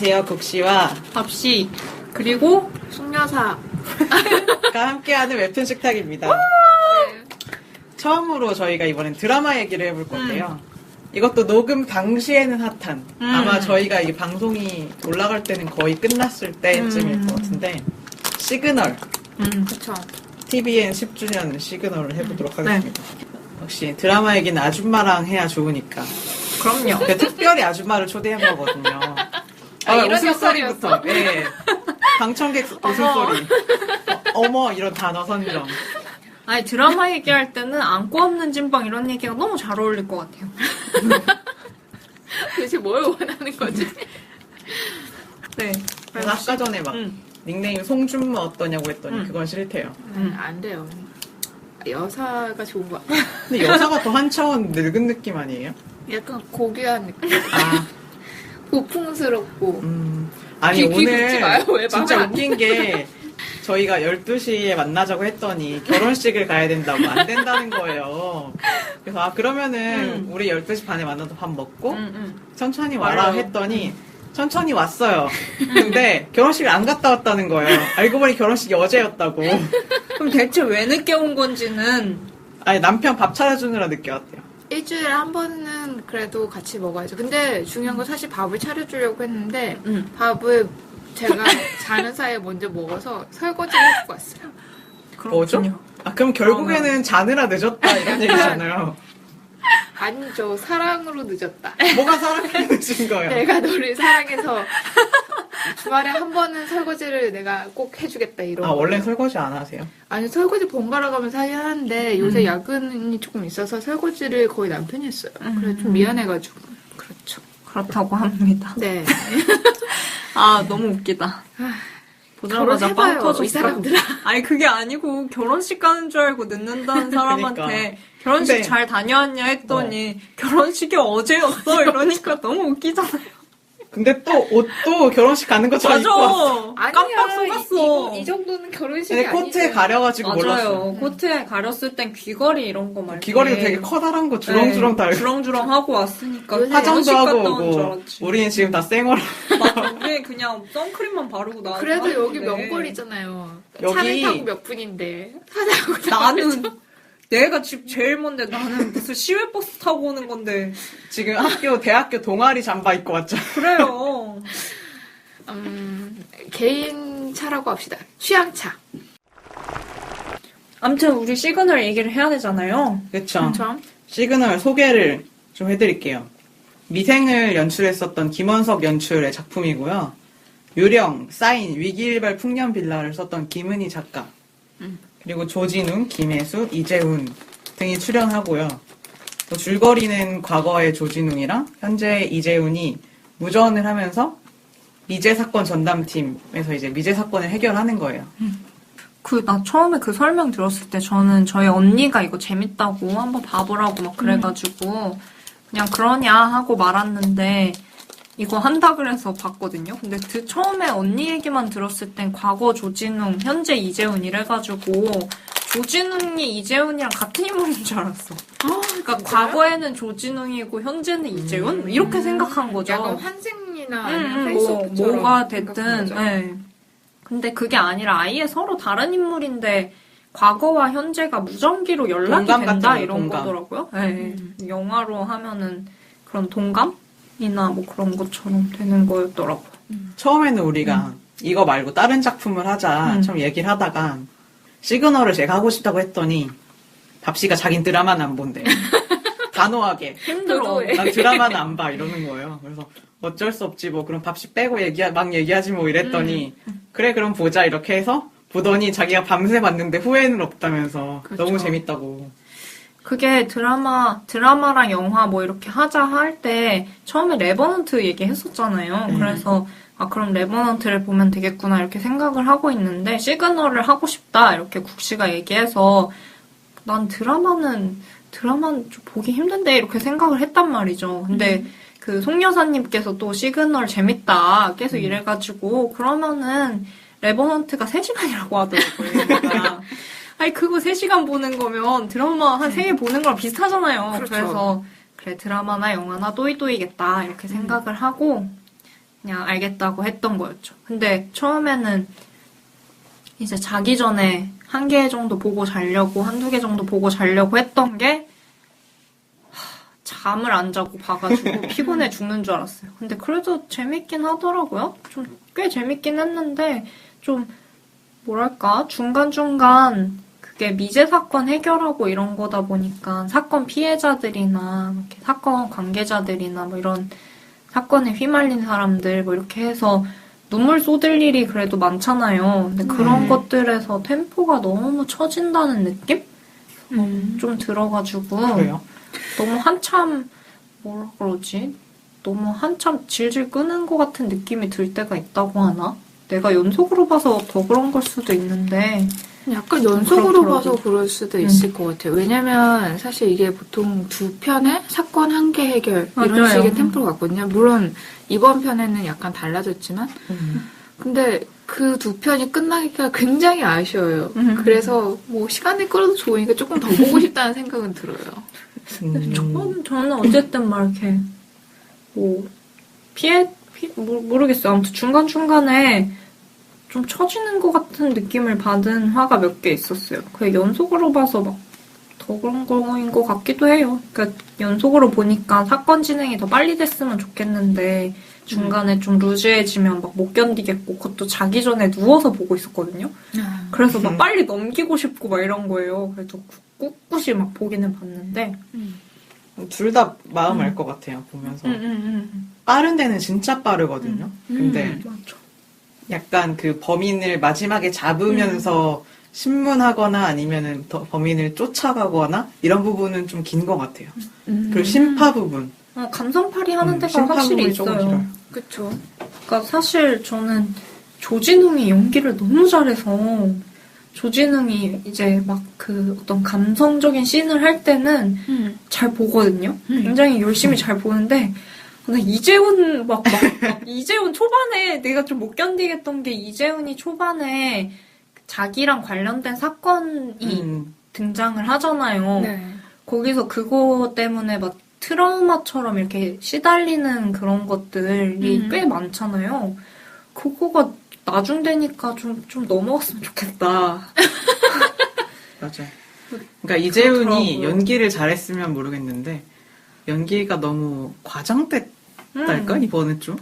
안녕하세요. 국씨와 밥씨 그리고 숙녀사가 함께하는 웹툰 식탁입니다. 처음으로 저희가 이번엔 드라마 얘기를 해볼 건데요. 이것도 녹음 당시에는 핫한 아마 저희가 이 방송이 올라갈 때는 거의 끝났을 때쯤일 것 같은데 시그널 그쵸. TVN 10주년 시그널을 해보도록 하겠습니다. 역시 드라마 얘기는 아줌마랑 해야 좋으니까 그럼요. 특별히 아줌마를 초대한 거거든요. 이런 웃음소리부터. 네. 방청객 웃음소리. 어머 이런 단어 선정. 아니 드라마 얘기할 때는 안고 없는 찐빵 이런 얘기가 너무 잘 어울릴 것 같아요. 도대체 뭘 원하는 거지? 네. 그래서 아까 전에 막 닉네임 송준모 어떠냐고 했더니 그건 싫대요. 안 돼요. 여사가 좋은 거 같아요. 근데 여자가 더 한 차원 늙은 느낌 아니에요? 약간 고귀한 느낌. 아, 고풍스럽고. 아니 귀 긁지 오늘 마요. 왜 진짜 말을 안 웃긴 게 저희가 12시에 만나자고 했더니 결혼식을 가야 된다고 안 된다는 거예요. 그래서 그러면은 우리 12시 반에 만나서 밥 먹고 천천히 와라 맞아요. 했더니 천천히 왔어요. 근데 결혼식을 안 갔다 왔다는 거예요. 알고 보니 결혼식이 어제였다고. 그럼 대체 왜 늦게 온 건지는 아니 남편 밥 차려주느라 늦게 왔대요. 일주일에 한 번은 그래도 같이 먹어야죠. 근데 중요한 건 사실 밥을 차려주려고 했는데 밥을 제가 자는 사이에 먼저 먹어서 설거지를 해주고 왔어요. 뭐죠? 아 그럼 결국에는 자느라 늦었다 이런 얘기잖아요. 아니죠. 사랑으로 늦었다. 뭐가 사랑이 늦은 거예요? 내가 너를 사랑해서 주말에 한 번은 설거지를 내가 꼭 해주겠다 이런. 아 원래 설거지 안 하세요? 아니 설거지 번갈아 가면서 하긴 하는데 요새 야근이 조금 있어서 설거지를 거의 남편이 했어요. 그래서 좀 미안해가지고. 그렇죠. 그렇다고 합니다. 네. 아 너무 웃기다. 보자마자 빵 결혼해봐요, 터졌어. 이 사람들아. 아니 그게 아니고 결혼식 가는 줄 알고 늦는다는 사람한테 그러니까. 결혼식 근데- 잘 다녀왔냐 했더니 결혼식이 어제였어 이러니까 너무 웃기잖아요. 근데 또 옷도 결혼식 가는 것처럼 입고 왔어. 맞아. 깜빡 속았어. 이 정도는 결혼식이 근데 아니죠. 코트에 가려가지고 몰랐어. 맞아요. 코트에 가렸을 땐 귀걸이 이런 거 말고 귀걸이도 되게 커다란 거 주렁주렁 달고 주렁주렁 하고 왔으니까 요새 화장도 결혼식 하고 갔다 온 줄 오고 알았지. 우리는 지금 다 쌩얼. 맞아. 우리 그냥 선크림만 바르고 나와. 그래도 여기 명거리잖아요. 여기- 차를 타고 몇 분인데 화장하고 나는 내가 집 제일 먼데 나는 무슨 시외버스 타고 오는 건데 지금 대학교 동아리 잠바 입고 왔죠. 그래요. 개인 차라고 합시다. 취향차. 아무튼 우리 시그널 얘기를 해야 되잖아요. 그쵸. 그렇죠. 시그널 소개를 좀 해드릴게요. 미생을 연출했었던 김원석 연출의 작품이고요. 유령, 사인, 위기일발 풍년빌라를 썼던 김은희 작가. 그리고 조진웅, 김혜수, 이재훈 등이 출연하고요. 또 줄거리는 과거의 조진웅이랑 현재의 이재훈이 무전을 하면서 미제 사건 전담팀에서 이제 미제 사건을 해결하는 거예요. 나 처음에 그 설명 들었을 때 저는 저희 언니가 이거 재밌다고 한번 봐보라고 막 그래가지고 그냥 그러냐 하고 말았는데 이거 한다 그래서 봤거든요. 근데 처음에 언니 얘기만 들었을 땐 과거 조진웅, 현재 이재훈 이래가지고 조진웅이 이재훈이랑 같은 인물인 줄 알았어. 그러니까 과거에는 조진웅이고 현재는 이재훈? 이렇게 생각한 거죠. 약간 환생이나 아니면 페이스오프처럼 뭐가 됐든. 생각한 거죠. 네. 근데 그게 아니라 아예 서로 다른 인물인데 과거와 현재가 무전기로 연락이 동감 된다 같은 거, 이런 동감. 거더라고요. 네. 영화로 하면은 그런 동감이나 뭐 그런 것처럼 되는 거였더라고요. 처음에는 우리가 이거 말고 다른 작품을 하자 좀 얘기를 하다가 시그널을 제가 하고 싶다고 했더니 밥씨가 자긴 드라마는 안 본대. 단호하게. 힘들어. 도도해. 난 드라마는 안 봐 이러는 거예요. 그래서 어쩔 수 없지 뭐 그럼 밥씨 빼고 막 얘기하지 뭐 이랬더니 그래 그럼 보자 이렇게 해서 보더니 자기가 밤새 봤는데 후회는 없다면서 그렇죠. 너무 재밌다고. 그게 드라마랑 영화 뭐 이렇게 하자 할 때 처음에 레버넌트 얘기했었잖아요. 그래서 그럼 레버넌트를 보면 되겠구나 이렇게 생각을 하고 있는데 시그널을 하고 싶다 이렇게 국씨가 얘기해서 난 드라마는 좀 보기 힘든데 이렇게 생각을 했단 말이죠. 근데 그 송여사님께서 또 시그널 재밌다 계속 이래가지고 그러면은 레버넌트가 3시간이라고 하더라고요. 그러니까 아니 그거 3시간 보는 거면 드라마 한 3개 보는 거랑 비슷하잖아요. 그렇죠. 그래서 그래 드라마나 영화나 또이또이겠다 이렇게 생각을 하고 그냥 알겠다고 했던 거였죠. 근데 처음에는 이제 자기 전에 1개 정도 보고 자려고, 1-2개 정도 보고 자려고 했던 게 잠을 안 자고 봐가지고 피곤해 죽는 줄 알았어요. 근데 그래도 재밌긴 하더라고요. 좀 꽤 재밌긴 했는데 좀 뭐랄까 중간중간 그게 미제 사건 해결하고 이런 거다 보니까 사건 피해자들이나 이렇게 사건 관계자들이나 뭐 이런 사건에 휘말린 사람들 뭐 이렇게 해서 눈물 쏟을 일이 그래도 많잖아요. 근데 그런 것들에서 템포가 너무 처진다는 느낌? 좀 들어가지고 그래요? 너무 한참 뭐라 그러지? 너무 한참 질질 끄는 것 같은 느낌이 들 때가 있다고 하나? 내가 연속으로 봐서 더 그런 걸 수도 있는데 약간 연속으로 그렇더라고. 봐서 그럴 수도 있을 것 같아요. 왜냐면 사실 이게 보통 2편에 사건 1개 해결 이런 맞아요. 식의 템포가 같거든요. 물론 이번 편에는 약간 달라졌지만 근데 그 2편이 끝나기가 굉장히 아쉬워요. 그래서 뭐 시간을 끌어도 좋으니까 조금 더 보고 싶다는 생각은 들어요. 저는 어쨌든 막 이렇게 뭐 모르겠어요. 아무튼 중간중간에 좀 처지는 것 같은 느낌을 받은 화가 몇 개 있었어요. 그게 연속으로 봐서 막 더 그런 거인 것 같기도 해요. 그러니까 연속으로 보니까 사건 진행이 더 빨리 됐으면 좋겠는데 중간에 좀 루즈해지면 막 못 견디겠고 그것도 자기 전에 누워서 보고 있었거든요. 그래서 막 빨리 넘기고 싶고 막 이런 거예요. 그래서 꿋꿋이 막 보기는 봤는데 둘 다 마음 알 것 같아요, 보면서. 빠른 데는 진짜 빠르거든요. 근데 맞죠. 약간 그 범인을 마지막에 잡으면서 신문하거나 아니면은 더 범인을 쫓아가거나 이런 부분은 좀 긴 것 같아요. 그리고 심파 부분. 감성팔이 하는 데가 심파 확실히 부분이 조금 있어요. 길어요. 그쵸. 그러니까 사실 저는 조진웅이 연기를 너무 잘해서 조진웅이 이제 막 그 어떤 감성적인 씬을 할 때는 잘 보거든요. 굉장히 열심히 잘 보는데 근데 이재훈 막 이재훈 초반에 내가 좀 못 견디겠던 게 이재훈이 초반에 자기랑 관련된 사건이 등장을 하잖아요. 네. 거기서 그거 때문에 막 트라우마처럼 이렇게 시달리는 그런 것들이 꽤 많잖아요. 그거가 나중 되니까 좀 넘어갔으면 좋겠다. 맞아요. 그러니까 이재훈이 그렇더라고요. 연기를 잘했으면 모르겠는데 연기가 너무 과장됐달까 이번에 좀.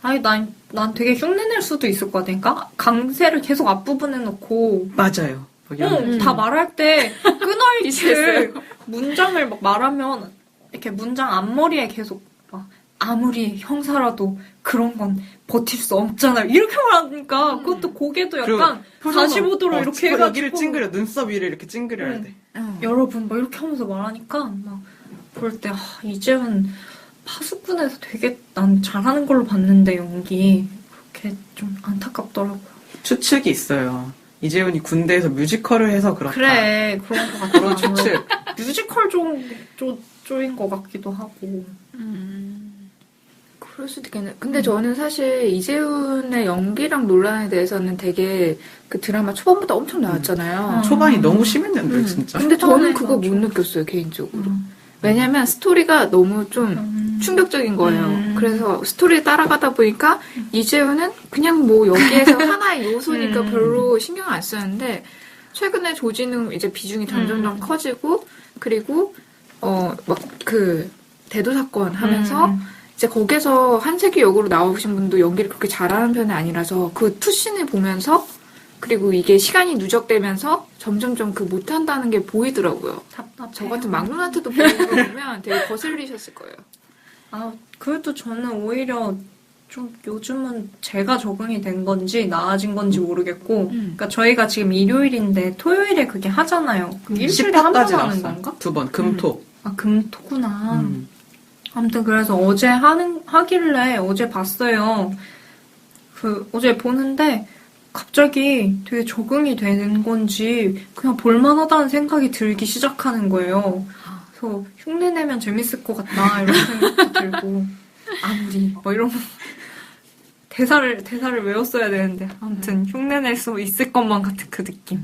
아니 난 되게 흉내낼 수도 있을 것 같아. 그러니까 강세를 계속 앞부분에 놓고 맞아요. 다 말할 때 끊어있을 문장을 막 말하면 이렇게 문장 앞머리에 계속 막 아무리 형사라도 그런 건 버틸 수 없잖아. 이렇게 말하니까 그것도 고개도 약간 45도로 이렇게 해가지고 여기를 찡그려 눈썹 위를 이렇게 찡그려야 돼. 여러분 막 이렇게 하면서 말하니까 막 볼 때 이재훈 파수꾼에서 되게 난 잘하는 걸로 봤는데 연기 그렇게 좀 안타깝더라고요. 추측이 있어요. 이재훈이 군대에서 뮤지컬을 해서 그렇다. 그래 그런 것 그런 같아. 추측. 뮤지컬 쪽인 것 같기도 하고. 그럴 수도 있겠네. 근데 저는 사실 이재훈의 연기랑 논란에 대해서는 되게 그 드라마 초반부터 엄청 나왔잖아요. 초반이 너무 심했는데 진짜. 근데 저는 초반에 그거 못 느꼈어요, 개인적으로. 왜냐면 스토리가 너무 좀 충격적인 거예요. 그래서 스토리 따라가다 보니까 이재훈은 그냥 뭐 여기에서 하나의 요소니까 별로 신경 안 쓰는데 최근에 조진웅 이제 비중이 점점점 커지고 그리고 막 그 대도 사건 하면서 이제 거기서 한세기 역으로 나오신 분도 연기를 그렇게 잘하는 편이 아니라서 그 투신을 보면서 그리고 이게 시간이 누적되면서 점점점 그 못한다는 게 보이더라고요. 답답해요. 저 같은 막눈한테도 보면 되게 거슬리셨을 거예요. 그래도 저는 오히려 좀 요즘은 제가 적응이 된 건지 나아진 건지 모르겠고, 그러니까 저희가 지금 일요일인데 토요일에 그게 하잖아요. 일주일에 한 번 10화까지 하는 나왔어요. 건가? 2번 금토. 금토구나. 아무튼 그래서 어제 하길래 어제 봤어요. 어제 보는데 갑자기 되게 적응이 되는 건지 그냥 볼만하다는 생각이 들기 시작하는 거예요. 그래서 흉내내면 재밌을 것 같다 이런 생각도 들고 아무리 뭐 이런 대사를 외웠어야 되는데 아무튼 흉내낼 수 있을 것만 같은 그 느낌.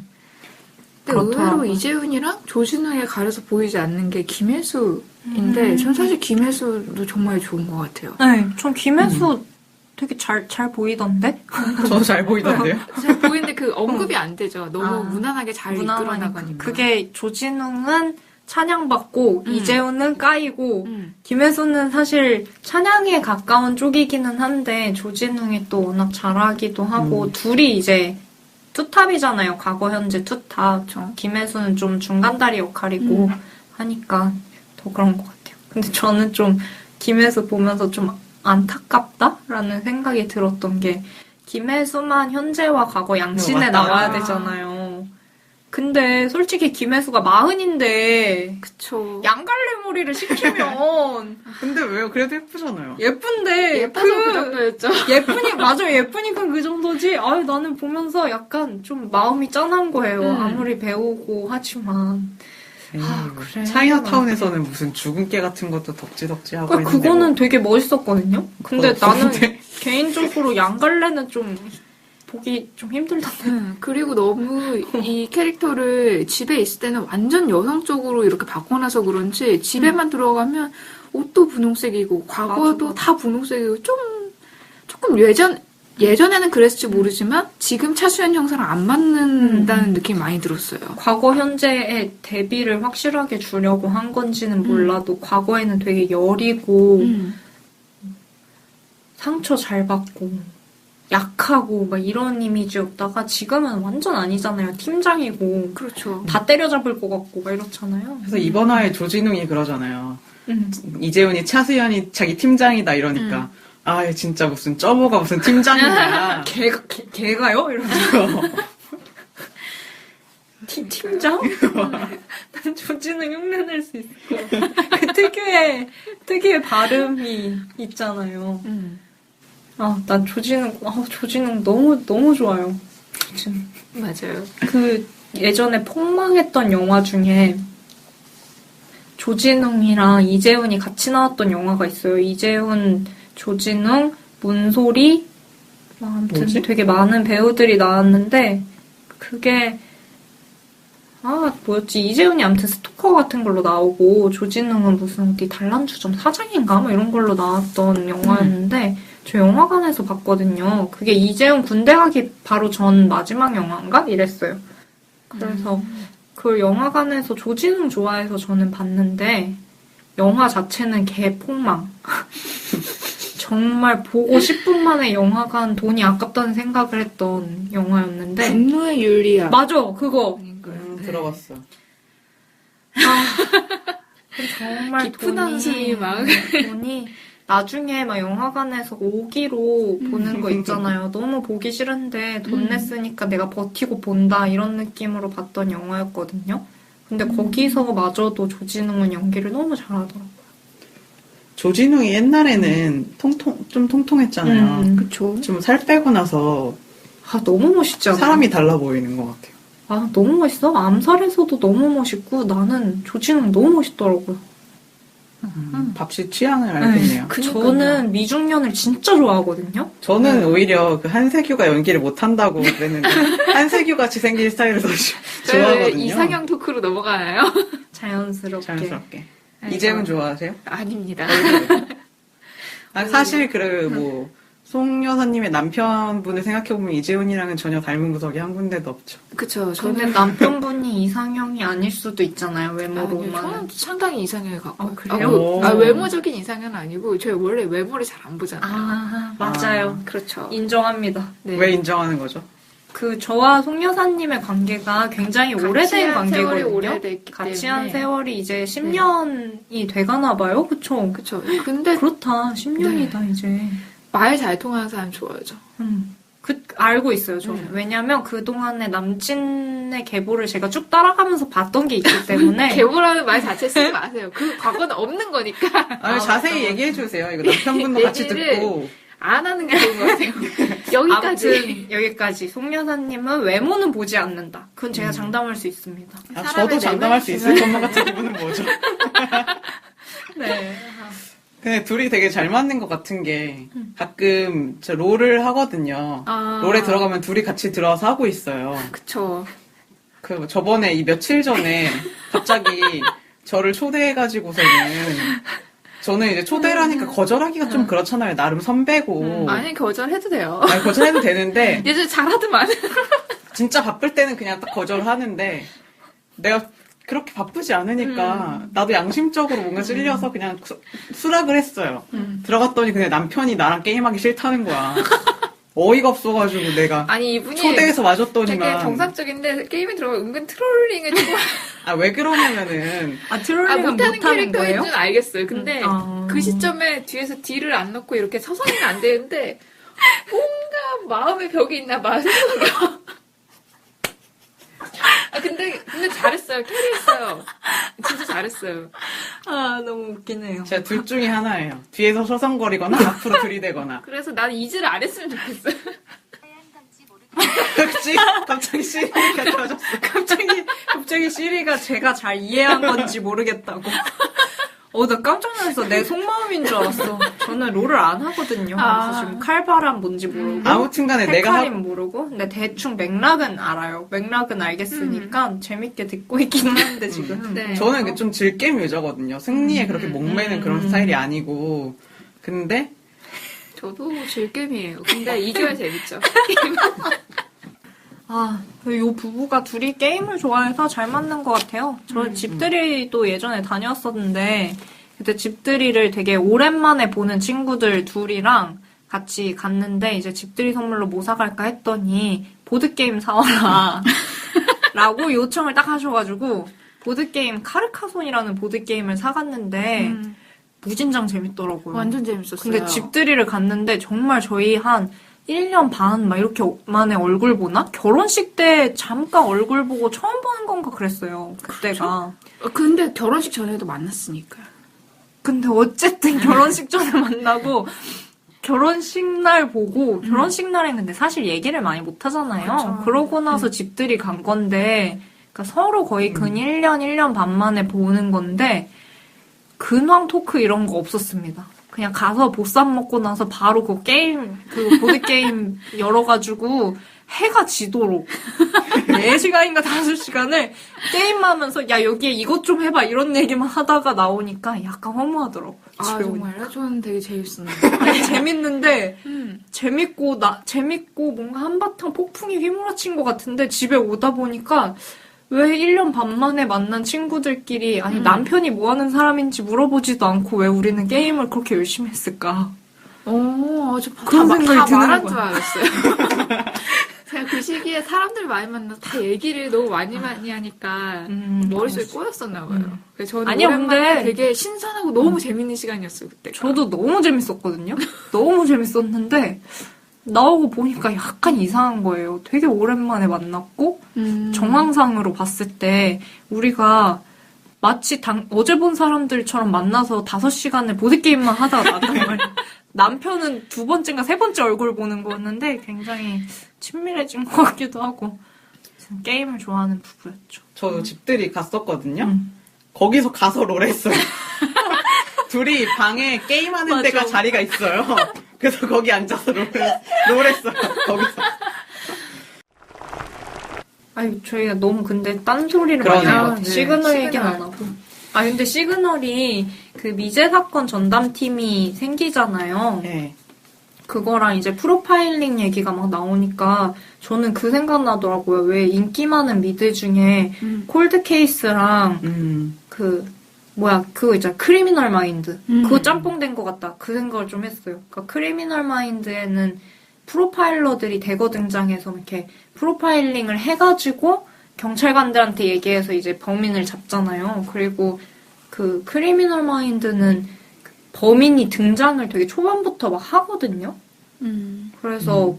근데 의외로 그렇더라고요. 이재훈이랑 조진웅에 가려서 보이지 않는 게 김혜수인데 전 사실 김혜수도 정말 좋은 것 같아요. 네, 전 김혜수 되게 잘 보이던데? 저도 잘 보이던데요. 잘 보이는데 그 언급이 안 되죠. 너무 무난하게 잘 이끌어 무난하니까. 나가니까. 그게 조진웅은 찬양받고 이재훈은 까이고 음. 김혜수는 사실 찬양에 가까운 쪽이기는 한데 조진웅이 또 워낙 잘하기도 하고 둘이 이제 투탑이잖아요. 과거 현재 투탑. 그렇죠. 김혜수는 좀 중간다리 역할이고 하니까 더 그런 것 같아요. 근데 저는 좀 김혜수 보면서 좀 안타깝다라는 생각이 들었던 게 김혜수만 현재와 과거 양신에 맞다. 나와야 되잖아요. 근데 솔직히 김혜수가 40인데 그쵸. 양갈래 머리를 시키면 근데 왜요? 그래도 예쁘잖아요. 예쁜데 예뻐서 그 정도였죠. 맞아 예쁘니까 그 정도지. 아유 나는 보면서 약간 좀 마음이 짠한 거예요. 아무리 배우고 하지만 그래. 차이나타운에서는 무슨 죽은 깨 같은 것도 덕지덕지 하고 그러니까 있는데 그거는 뭐. 되게 멋있었거든요. 근데 나는 없었는데. 개인적으로 양갈래는 좀 보기 좀 힘들던데. 그리고 너무 이 캐릭터를 집에 있을 때는 완전 여성적으로 이렇게 바꿔놔서 그런지 집에만 들어가면 옷도 분홍색이고 과거도 맞아. 다 분홍색이고 조금 예전에는 그랬을지 모르지만 지금 차수현 형사랑 안 맞는다는 느낌이 많이 들었어요. 과거 현재의 대비를 확실하게 주려고 한 건지는 몰라도 과거에는 되게 여리고 상처 잘 받고 약하고 막 이런 이미지였다가 지금은 완전 아니잖아요. 팀장이고 그렇죠. 다 때려잡을 것 같고 막 이렇잖아요. 그래서 이번 화에 조진웅이 그러잖아요. 음. 이재훈이 차수현이 자기 팀장이다 이러니까 아 진짜 무슨 쩌보가 무슨 팀장이냐. 걔가요? 이러면서 팀장? 난 조진웅 흉내낼 수 있을 것 같아. 그 특유의 발음이 있잖아요. 난 조진웅 너무 좋아요. 조진웅. 맞아요. 그 예전에 폭망했던 영화 중에 조진웅이랑 이재훈이 같이 나왔던 영화가 있어요. 이재훈, 조진웅, 문소리, 아무튼 뭐지? 되게 많은 배우들이 나왔는데 그게 뭐였지? 이재훈이 아무튼 스토커 같은 걸로 나오고 조진웅은 무슨 어디 단란주점 사장인가? 뭐 이런 걸로 나왔던 영화였는데 저 영화관에서 봤거든요. 그게 이재훈 군대 가기 바로 전 마지막 영화인가? 이랬어요. 그래서 그 영화관에서 조진웅 좋아해서 저는 봤는데 영화 자체는 개폭망. 정말 보고 10분 만에 영화관 돈이 아깝다는 생각을 했던 영화였는데 분노의 윤리야. 맞아 그거 들어봤어. 정말 깊은 한숨이 막. 돈이 나중에 막 영화관에서 5기로 보는 거 있잖아요. 너무 보기 싫은데 돈 냈으니까 내가 버티고 본다 이런 느낌으로 봤던 영화였거든요. 근데 거기서 마저도 조진웅은 연기를 너무 잘하더라고요. 조진웅이 옛날에는 좀 통통했잖아요. 그쵸. 좀 살 빼고 나서 너무 멋있지 않아요? 사람이 달라 보이는 것 같아요. 너무 멋있어. 암살에서도 너무 멋있고 나는 조진웅 너무 멋있더라고요. 밥씨 취향을 알겠네요. 저는 미중년을 진짜 좋아하거든요. 저는 오히려 그 한세규가 연기를 못한다고 그랬는데 한세규 같이 생긴 스타일을 더 좋아하거든요. 이상형 토크로 넘어가나요? 자연스럽게. 이재훈 좋아하세요? 아닙니다. 사실 송 여사님의 남편분을 생각해보면 이재훈이랑은 전혀 닮은 구석이 한 군데도 없죠. 그쵸. 근데 남편분이 이상형이 아닐 수도 있잖아요. 외모로만. 저는 상당히 이상형에 가까워요. 그래요? 외모적인 이상형은 아니고 저희 원래 외모를 잘 안 보잖아요. 맞아요. 그렇죠. 인정합니다. 네. 왜 인정하는 거죠? 저와 송 여사님의 관계가 굉장히 오래된 관계거든요. 세월이 오래됐기 같이 때문에. 한 세월이 이제 10년이 돼가나 봐요. 그쵸? 그쵸. 근데 그렇다. 10년이다 이제. 말 잘 통하는 사람 좋아하죠. 알고 있어요, 저는. 왜냐면 그동안에 남친의 계보를 제가 쭉 따라가면서 봤던 게 있기 때문에. 계보라는 말 자체 쓰지 마세요. 그 과거는 없는 거니까. 자세히 얘기해주세요. 이거 남편분도 같이 얘기를 듣고. 안 하는 게 좋은 것 같아요. 여기까지. 아무튼 여기까지. 송 여사님은 외모는 보지 않는다. 그건 제가 장담할 수 있습니다. 저도 장담할 수 있을 것만 같은 기분은 뭐죠? 네. 근데 둘이 되게 잘 맞는 것 같은 게 가끔 저 롤을 하거든요. 롤에 들어가면 둘이 같이 들어와서 하고 있어요. 그쵸. 그 저번에 이 며칠 전에 갑자기 저를 초대해가지고서는 저는 이제 초대를 하니까 거절하기가 좀 그렇잖아요. 나름 선배고. 아니, 거절해도 돼요. 아니, 거절해도 되는데 예전에 잘하더만. 진짜 바쁠 때는 그냥 딱 거절하는데 내가 그렇게 바쁘지 않으니까 나도 양심적으로 뭔가 찔려서 그냥 수락을 했어요. 들어갔더니 그냥 남편이 나랑 게임하기 싫다는 거야. 어이가 없어가지고 내가 아니, 이분이 초대해서 되게 맞았더니만 정상적인데 게임에 들어가 은근 트롤링을 좀 아, 왜 그러냐면은 트롤링은 못하는 못하는 캐릭터인 거예요? 줄 알겠어요. 근데 아. 그 시점에 뒤에서 딜을 안 넣고 이렇게 서서히는 안 되는데 뭔가 마음의 벽이 있나 봐. 근데 잘했어요. 캐리했어요. 진짜 잘했어요. 아, 너무 웃기네요. 제가 둘 중에 하나예요. 뒤에서 서성거리거나 앞으로 들이대거나. 그래서 나는 이즈를 안 했으면 좋겠어요. 그치? 갑자기 시리가 켜졌어. 갑자기 시리가 제가 잘 이해한 건지 모르겠다고. 나 깜짝 놀라서 내 속마음인 줄 알았어. 저는 롤을 안 하거든요. 그래서 지금 칼바람 뭔지 모르고. 아무튼간에 내가 헤카림 모르고. 근데 대충 맥락은 알아요. 맥락은 알겠으니까 재밌게 듣고 있기는 한데 지금. 네. 저는 좀 질게임 유저거든요. 승리에 그렇게 목매는 그런 스타일이 아니고. 근데 저도 즐겜이에요. 근데 이겨야 재밌죠. 요 부부가 둘이 게임을 좋아해서 잘 맞는 것 같아요. 저 집들이도 예전에 다녔었는데, 그때 집들이를 되게 오랜만에 보는 친구들 둘이랑 같이 갔는데, 이제 집들이 선물로 뭐 사갈까 했더니, 보드게임 사와라. 라고 요청을 딱 하셔가지고, 보드게임, 카르카손이라는 보드게임을 사갔는데, 무진장 재밌더라고요. 완전 재밌었어요. 근데 집들이를 갔는데, 정말 저희 한 1년 반, 막 이렇게 만에 얼굴 보나? 결혼식 때 잠깐 얼굴 보고 처음 보는 건가 그랬어요. 그때가. 근데 결혼식 전에도 만났으니까요. 근데 어쨌든 결혼식 전에 만나고, 결혼식 날 보고, 결혼식 날엔 근데 사실 얘기를 많이 못 하잖아요. 그쵸. 그러고 나서 집들이 간 건데, 그러니까 서로 거의 근 1년, 1년 반 만에 보는 건데, 근황 토크 이런 거 없었습니다. 그냥 가서 보쌈 먹고 나서 바로 그 보드게임 열어가지고 해가 지도록 4시간인가 5시간을 게임하면서 야, 여기에 이것 좀 해봐 이런 얘기만 하다가 나오니까 약간 허무하더라고요. 집에 오니까. 정말요? 저는 되게 재밌었는데. 아니, 재밌는데, 재밌고 뭔가 한바탕 폭풍이 휘몰아친 것 같은데 집에 오다 보니까 왜 1년 반 만에 만난 친구들끼리 아니 남편이 뭐 하는 사람인지 물어보지도 않고 왜 우리는 게임을 그렇게 열심히 했을까? 그런 생각이 드는 말한 거야. 줄 알았어요. 제가 그 시기에 사람들 많이 만나서 다 얘기를 너무 많이 하니까 머릿속에 꼬였었나 봐요. 그래서 저는 아니요, 오랜만에 근데 되게 신선하고 너무 재밌는 시간이었어요, 그때. 저도 너무 재밌었거든요. 너무 재밌었는데 나오고 보니까 약간 이상한 거예요. 되게 오랜만에 만났고 정황상으로 봤을 때 우리가 마치 어제 본 사람들처럼 만나서 5시간을 보드게임만 하다가 나왔단 말이에요. 남편은 2번째인가 3번째 얼굴 보는 거였는데 굉장히 친밀해진 것 같기도 하고 게임을 좋아하는 부부였죠. 저도 집들이 갔었거든요. 거기서 가서 롤했어요. 둘이 방에 게임하는 맞아. 데가 자리가 있어요. 그래서 거기 앉아서 롤했어요. 거기서. 아니, 저희가 너무 근데 딴소리를 그러네요. 많이 하고 네. 시그널 얘기는 시그널. 안 하고. 근데 시그널이 그 미제 사건 전담팀이 생기잖아요. 네. 그거랑 이제 프로파일링 얘기가 막 나오니까 저는 그 생각 나더라고요. 왜 인기 많은 미드 중에 콜드 케이스랑 그거 있잖아. 크리미널 마인드. 그거 짬뽕 된 것 같다. 그 생각을 좀 했어요. 그러니까 크리미널 마인드에는 프로파일러들이 대거 등장해서 이렇게 프로파일링을 해가지고 경찰관들한테 얘기해서 이제 범인을 잡잖아요. 그리고 그 크리미널 마인드는 범인이 등장을 되게 초반부터 막 하거든요. 그래서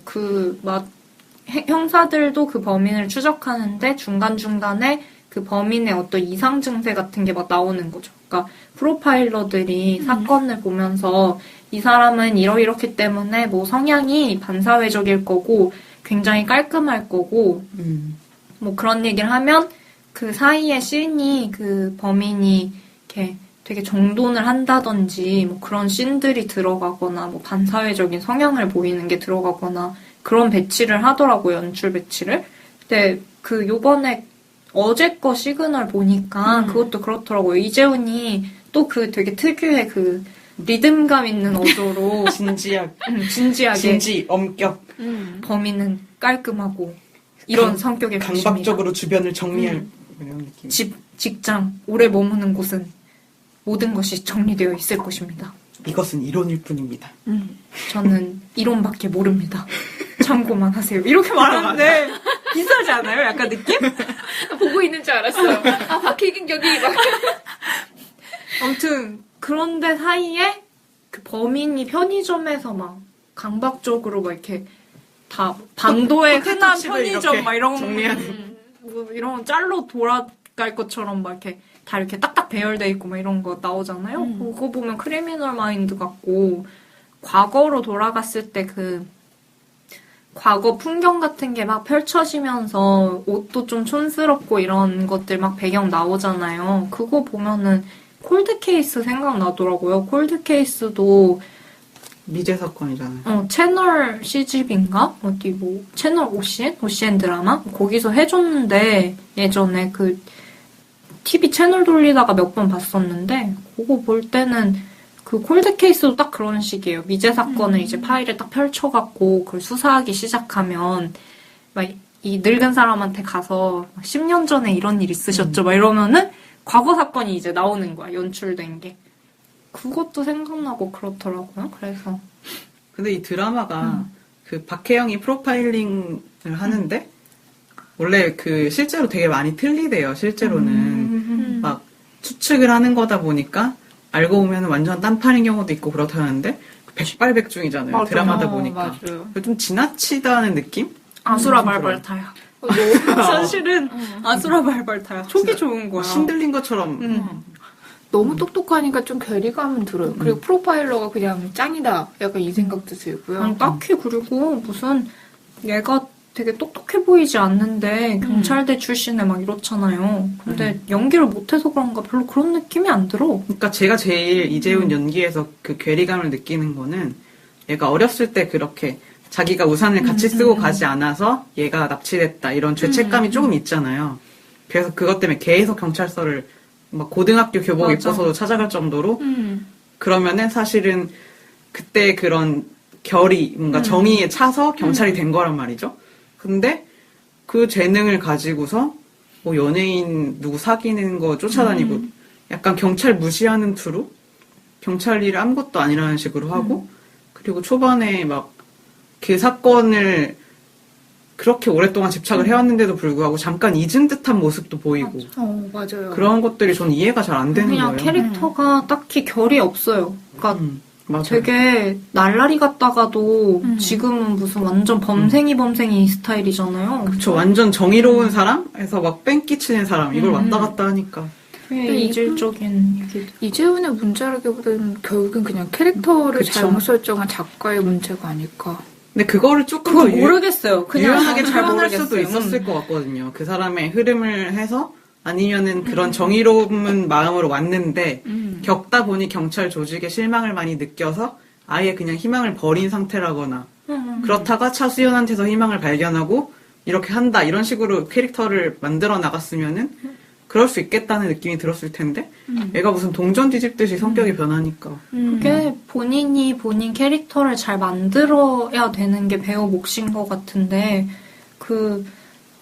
형사들도 그 범인을 추적하는데 중간중간에 그 범인의 어떤 이상 증세 같은 게 막 나오는 거죠. 그러니까 프로파일러들이 사건을 보면서 이 사람은 이러이렇기 때문에 뭐 성향이 반사회적일 거고 굉장히 깔끔할 거고 뭐 그런 얘기를 하면 그 사이에 씬이 그 범인이 이렇게 되게 정돈을 한다든지 뭐 그런 씬들이 들어가거나 뭐 반사회적인 성향을 보이는 게 들어가거나 그런 배치를 하더라고요. 연출 배치를. 근데 그 요번에 어제 거 시그널 보니까 그것도 그렇더라고요. 이재훈이 또 그 되게 특유의 그 리듬감 있는 어조로 진지하게 진지, 엄격, 범인은 깔끔하고 이런 성격의 분입니다. 강박적으로 주변을 정리할 이런 느낌. 집, 직장, 오래 머무는 곳은 모든 것이 정리되어 있을 것입니다. 이것은 이론일 뿐입니다. 저는 이론밖에 모릅니다. 참고만 하세요. 이렇게 말하는데 비싸지 않아요? 약간 느낌? 보고 있는 줄 알았어요. 아, 박혜경 여기 막. 아무튼 그런데 사이에 그 범인이 편의점에서 막 강박적으로 막 이렇게 다 반도의 흔한 편의점 막 이런 정리하는 뭐 이런 짤로 돌아갈 것처럼 막 이렇게 다 이렇게 딱딱 배열돼 있고 막 이런 거 나오잖아요. 그거 보면 크리미널 마인드 같고 과거로 돌아갔을 때 그 과거 풍경 같은 게 막 펼쳐지면서 옷도 좀 촌스럽고 이런 것들 막 배경 나오잖아요. 그거 보면은 콜드케이스 생각나더라고요. 콜드케이스도 미제 사건이잖아요. 채널 CGV인가? 어디 뭐 채널 OCN 드라마? 거기서 해줬는데 예전에 그 TV 채널 돌리다가 몇 번 봤었는데 그거 볼 때는 그 콜드케이스도 딱 그런 식이에요. 미제 사건을 이제 파일을 딱 펼쳐갖고 그걸 수사하기 시작하면 막 이 늙은 사람한테 가서 10년 전에 이런 일 있으셨죠? 막 이러면은 과거 사건이 이제 나오는 거야. 연출된 게. 그것도 생각나고 그렇더라고요. 그래서 근데 이 드라마가 그 박혜영이 프로파일링을 하는데 원래 그 실제로 되게 많이 틀리대요. 실제로는 막 추측을 하는 거다 보니까 알고 보면 완전 딴판인 경우도 있고 그렇다는데 백발백중이잖아요. 맞아요. 드라마다 보니까 맞아요. 좀 지나치다는 느낌? 아수라 발발타야. 사실은 아수라 발발타야. 촉이 좋은 거야. 신들린 것처럼 너무 똑똑하니까 좀 괴리감은 들어요. 그리고 프로파일러가 그냥 짱이다. 약간 이 생각도 들고요. 아니, 딱히 그리고 무슨 얘가 되게 똑똑해 보이지 않는데 경찰대 출신에 막 이렇잖아요. 근데 연기를 못해서 그런가 별로 그런 느낌이 안 들어. 그러니까 제가 제일 이재훈 연기에서 그 괴리감을 느끼는 거는 얘가 어렸을 때 그렇게 자기가 우산을 같이 쓰고 가지 않아서 얘가 납치됐다 이런 죄책감이 조금 있잖아요. 그래서 그것 때문에 계속 경찰서를 막 고등학교 교복 맞아. 입고서도 찾아갈 정도로 그러면은 사실은 그때 그런 결이 뭔가 정의에 차서 경찰이 된 거란 말이죠. 근데 그 재능을 가지고서 뭐 연예인 누구 사귀는 거 쫓아다니고 약간 경찰 무시하는 투로 경찰 일 아무것도 아니라는 식으로 하고 그리고 초반에 막 그 사건을 그렇게 오랫동안 집착을 해왔는데도 불구하고 잠깐 잊은 듯한 모습도 보이고 맞아요. 그런 것들이 전 이해가 잘 안 되는 그냥 거예요. 캐릭터가 딱히 결이 없어요. 그러니까 맞아요. 되게 날라리 같다가도 지금은 무슨 완전 범생이 스타일이잖아요. 그쵸, 완전 정의로운 사람에서 막 뺑끼치는 사람 이걸 왔다 갔다 하니까 되게 이질적인 얘기도. 이재훈의 문제라기보다는 결국엔 그냥 캐릭터를 그쵸. 잘못 설정한 작가의 문제가 아닐까. 근데 그거를 조금 그걸 더 모르겠어요. 그냥 유연하게 잘 표현할 모르겠어요. 수도 있었을 것 같거든요. 그 사람의 흐름을 해서 아니면은 그런 정의로운 마음으로 왔는데 겪다 보니 경찰 조직에 실망을 많이 느껴서 아예 그냥 희망을 버린 상태라거나 그렇다가 차수연한테서 희망을 발견하고 이렇게 한다 이런 식으로 캐릭터를 만들어 나갔으면은 그럴 수 있겠다는 느낌이 들었을 텐데 얘가 무슨 동전 뒤집듯이 성격이 변하니까 그게 본인이 본인 캐릭터를 잘 만들어야 되는 게 배우 몫인 것 같은데 그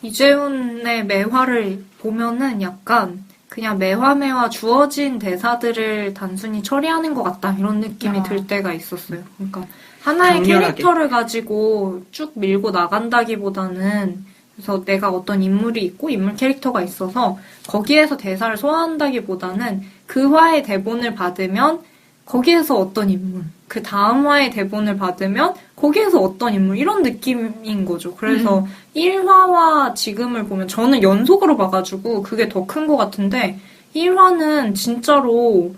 이재훈의 매화를 보면은 약간 그냥 매화 주어진 대사들을 단순히 처리하는 것 같다 이런 느낌이 들 때가 있었어요. 그러니까 하나의 강렬하게. 캐릭터를 가지고 쭉 밀고 나간다기보다는 그래서 내가 어떤 인물이 있고 인물 캐릭터가 있어서 거기에서 대사를 소화한다기보다는 그 화의 대본을 받으면 거기에서 어떤 인물, 그 다음 화의 대본을 받으면 거기에서 어떤 인물 이런 느낌인 거죠. 그래서 1화와 지금을 보면 저는 연속으로 봐가지고 그게 더 큰 것 같은데 1화는 진짜로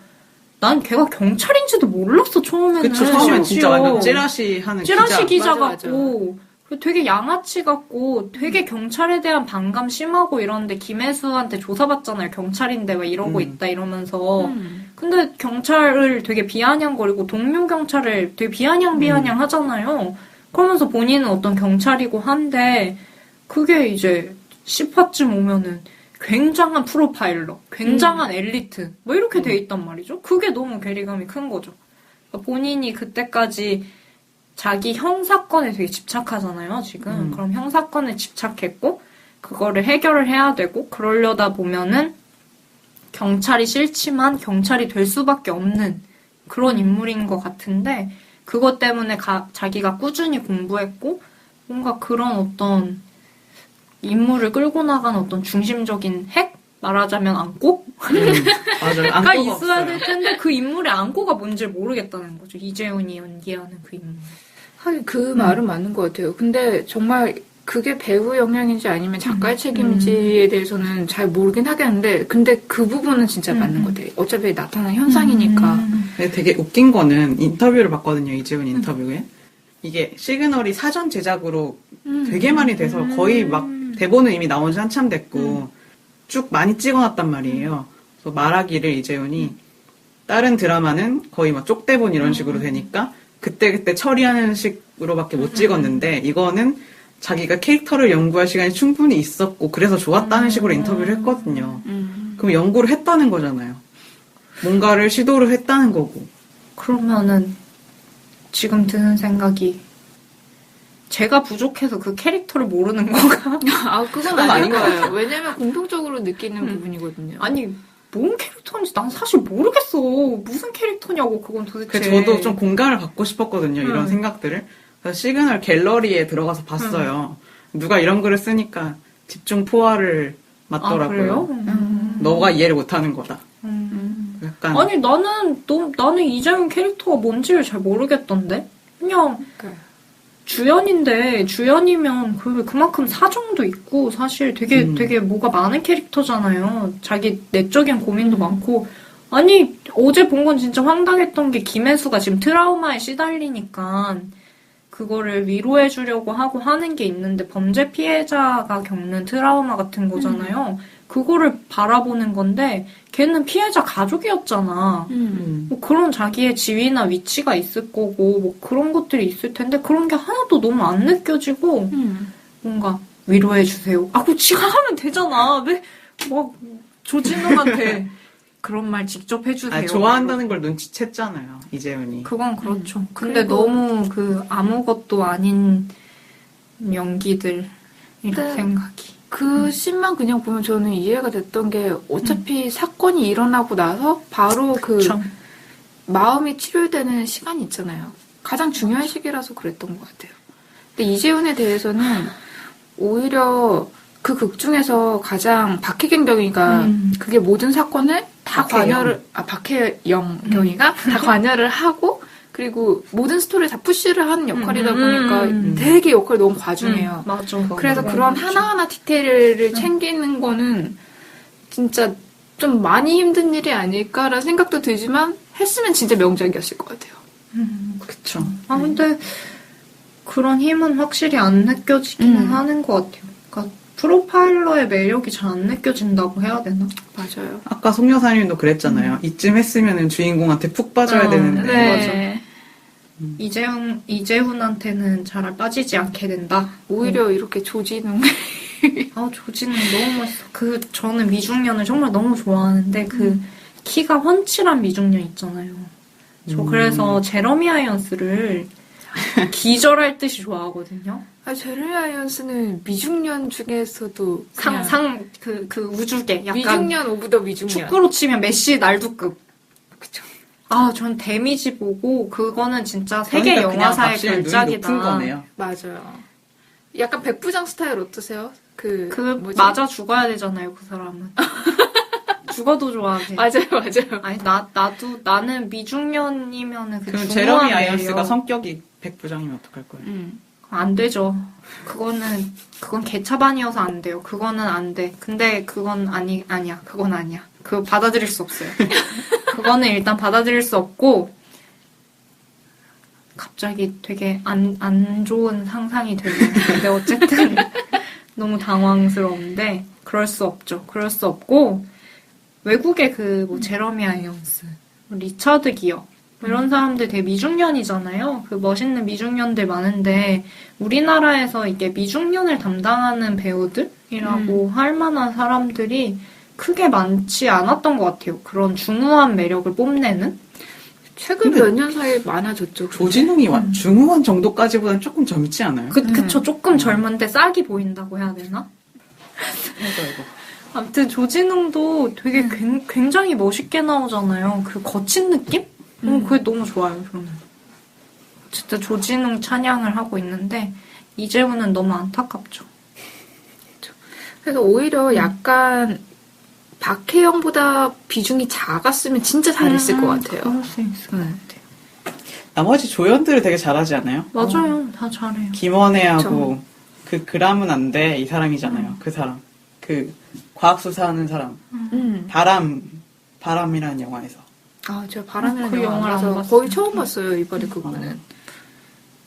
난 걔가 경찰인지도 몰랐어 처음에는. 그쵸 처음엔 진짜 심지어. 완전 찌라시 하는 찌라시 기자 맞아, 같고 되게 양아치 같고 되게 경찰에 대한 반감 심하고 이러는데 김혜수한테 조사받잖아요. 경찰인데 막 이러고 있다 이러면서. 근데 경찰을 되게 비아냥거리고 동료 경찰을 되게 비아냥 하잖아요. 그러면서 본인은 어떤 경찰이고 한데 그게 이제 10화쯤 오면은 굉장한 프로파일러, 굉장한 엘리트, 뭐 이렇게 돼 있단 말이죠. 그게 너무 괴리감이 큰 거죠. 그러니까 본인이 그때까지 자기 형사건에 되게 집착하잖아요, 지금. 그럼 형사건에 집착했고, 그거를 해결을 해야 되고, 그러려다 보면은 경찰이 싫지만 경찰이 될 수밖에 없는 그런 인물인 것 같은데, 그것 때문에 자기가 꾸준히 공부했고, 뭔가 그런 어떤 인물을 끌고 나가는 어떤 중심적인 핵? 말하자면 안고? 맞아요. 가 안고가 있어야 없어요. 될 텐데 그 인물의 안고가 뭔지 모르겠다는 거죠. 이재훈이 연기하는 그 인물. 하긴 그 말은 맞는 것 같아요. 근데 정말 그게 배우 영향인지 아니면 작가의 책임인지에 대해서는 잘 모르긴 하겠는데, 근데 그 부분은 진짜 맞는 것 같아요. 어차피 나타나는 현상이니까. 근데 되게 웃긴 거는 인터뷰를 봤거든요. 이재훈 인터뷰에. 이게 시그널이 사전 제작으로 되게 많이 돼서 거의 막 대본은 이미 나온 지 한참 됐고 쭉 많이 찍어놨단 말이에요. 그래서 말하기를 이재훈이 다른 드라마는 거의 막 쪽대본 이런 식으로 되니까 그때그때 처리하는 식으로밖에 못 찍었는데 이거는 자기가 캐릭터를 연구할 시간이 충분히 있었고 그래서 좋았다는 식으로 인터뷰를 했거든요. 그럼 연구를 했다는 거잖아요. 뭔가를 시도를 했다는 거고. 그러면은 지금 드는 생각이 제가 부족해서 그 캐릭터를 모르는 건가? 아, 그건 아닐 거예요. 왜냐면 공통적으로 느끼는 부분이거든요. 아니 뭔 캐릭터인지 난 사실 모르겠어. 무슨 캐릭터냐고 그건 도대체. 그래서 저도 좀 공감을 받고 싶었거든요. 이런 생각들을. 그래서 시그널 갤러리에 들어가서 봤어요. 누가 이런 글을 쓰니까 집중 포화를 맞더라고요. 아, 그래요? 너가 이해를 못하는 거다. 약간 아니 나는 이재훈 캐릭터가 뭔지를 잘 모르겠던데. 그냥 주연인데 주연이면 그만큼 사정도 있고 사실 되게 뭐가 많은 캐릭터잖아요. 자기 내적인 고민도 많고. 아니 어제 본 건 진짜 황당했던 게 김혜수가 지금 트라우마에 시달리니까 그거를 위로해 주려고 하고 하는 게 있는데 범죄 피해자가 겪는 트라우마 같은 거잖아요. 그거를 바라보는 건데 걔는 피해자 가족이었잖아. 뭐 그런 자기의 지위나 위치가 있을 거고 뭐 그런 것들이 있을 텐데 그런 게 하나도 너무 안 느껴지고 뭔가 위로해 주세요. 아, 그거 지가 하면 되잖아. 왜 뭐 조진웅한테 그런 말 직접 해주세요. 아니, 좋아한다는 걸 눈치챘잖아요. 이재훈이. 그건 그렇죠. 근데 너무 아무것도 아닌 연기들 이런 생각이. 그 씬만 그냥 보면 저는 이해가 됐던 게 어차피 사건이 일어나고 나서 바로 그쵸. 마음이 치료되는 시간이 있잖아요. 가장 중요한 시기라서 그랬던 것 같아요. 근데 이재훈에 대해서는 오히려 그 극 중에서 가장 박혜경 경위가 그게 모든 사건을 다 관여를 박혜영 경위가 다 관여를 하고 그리고 모든 스토리를 다 푸시를 하는 역할이다 보니까 되게 역할이 너무 과중해요. 맞아. 그래서 그런 하나하나 디테일을 챙기는 거는 진짜 좀 많이 힘든 일이 아닐까라는 생각도 들지만 했으면 진짜 명작이었을 것 같아요. 그쵸. 아, 근데 그런 힘은 확실히 안 느껴지기는 하는 것 같아요. 그러니까 프로파일러의 매력이 잘 안 느껴진다고 해야 되나? 맞아요. 아까 송 여사님도 그랬잖아요. 이쯤 했으면은 주인공한테 푹 빠져야 되는데. 네. 이재훈한테는 잘 빠지지 않게 된다. 오히려 이렇게 조진웅. 아, 조진은 너무 멋있어. 저는 미중년을 정말 너무 좋아하는데, 키가 훤칠한 미중년 있잖아요. 저 그래서 제러미 아이언스를 기절할 듯이 좋아하거든요. 아, 제레미 아이언스는 미중년 중에서도 우주계. 약간 미중년 오브 더 미중년. 축구로 치면 메시 날두급. 그쵸. 아, 전 데미지 보고 그거는 진짜 세계 그러니까 그냥 영화사의 확실히 눈이 걸작이다. 높은 거네요. 맞아요. 약간 백부장 스타일 어떠세요? 뭐지? 맞아 죽어야 되잖아요, 그 사람은. 죽어도 좋아하지. 맞아요. 아니, 나는 미중년이면은 그럼 제러미 아이언스가 성격이 백부장이면 어떡할 거예요? 안 되죠. 그건 개차반이어서 안 돼요. 그거는 안 돼. 근데 그건 아니야. 그건 아니야. 그거 받아들일 수 없어요. 그거는 일단 받아들일 수 없고, 갑자기 되게 안 좋은 상상이 되네요. 근데 어쨌든 너무 당황스러운데, 그럴 수 없죠. 그럴 수 없고, 외국의 제러미 아이언스, 리처드 기어, 이런 사람들 되게 미중년이잖아요. 멋있는 미중년들 많은데, 우리나라에서 이게 미중년을 담당하는 배우들? 이라고 할 만한 사람들이 크게 많지 않았던 것 같아요. 그런 중후한 매력을 뽐내는? 최근 근데 몇 년 사이에 많아졌죠. 조진웅이 중후한 정도까지보다는 조금 젊지 않아요? 그쵸. 조금 젊은데 싹이 보인다고 해야 되나? 이거. 아무튼 조진웅도 되게 굉장히 멋있게 나오잖아요. 그 거친 느낌? 그게 너무 좋아요, 저는. 진짜 조진웅 찬양을 하고 있는데 이재훈은 너무 안타깝죠. 그래서 오히려 약간 박혜영보다 비중이 작았으면 진짜 잘했을 것 같아요. 그럴 수 있을 것 같아요. 나머지 조연들을 되게 잘하지 않아요? 맞아요. 다 잘해요. 김원혜하고 그 그람은 안 돼 이 사람이잖아요. 그 사람. 그 과학수사하는 사람. 바람이라는 영화에서. 아, 제가 바람이라는 그 영화 영화를 안 봐서 봤어요. 거의 처음 봤어요, 이번에 그거는.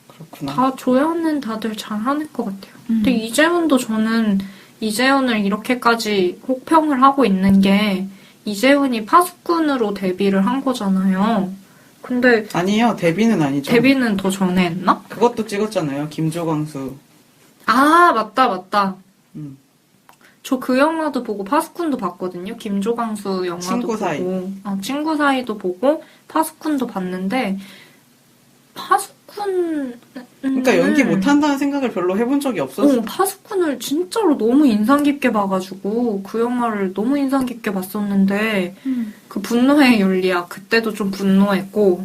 그렇구나. 다 조연은 다들 잘하는 것 같아요. 근데 이재훈도 저는 이재훈을 이렇게까지 혹평을 하고 있는 게 이재훈이 파수꾼으로 데뷔를 한 거잖아요. 근데 아니요, 데뷔는 아니죠. 데뷔는 더 전에 했나? 그것도 찍었잖아요. 김조광수. 아, 맞다. 음. 저 그 영화도 보고 파수꾼도 봤거든요. 김조광수 영화도 친구 사이. 보고. 친구 사이도 보고 파수꾼도 봤는데 파수꾼 그러니까 연기 못한다는 생각을 별로 해본 적이 없었어요. 파수꾼을 진짜로 너무 인상 깊게 봐가지고 그 영화를 너무 인상 깊게 봤었는데 그 분노의 윤리야 그때도 좀 분노했고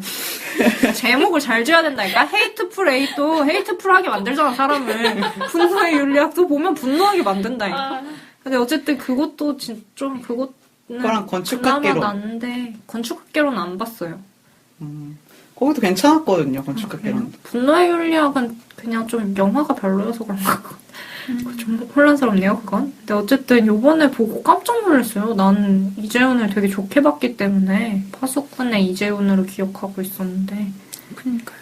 제목을 잘 지어야 된다니까. 헤이트풀 에이도 헤이트풀하게 만들잖아 사람을. 분노의 윤리학도 보면 분노하게 만든다니까. 근데 어쨌든 그것도 좀 그거는 그거랑 건축학개론. 그나마 난데 건축학개론은 안 봤어요. 거기도 괜찮았거든요. 건축학개론. 분노의 윤리학은 그냥 좀 영화가 별로여서 그런가. 좀 혼란스럽네요, 그건. 근데 어쨌든 요번에 보고 깜짝 놀랐어요. 나는 이재훈을 되게 좋게 봤기 때문에 파수꾼의 이재훈으로 기억하고 있었는데. 그러니까요.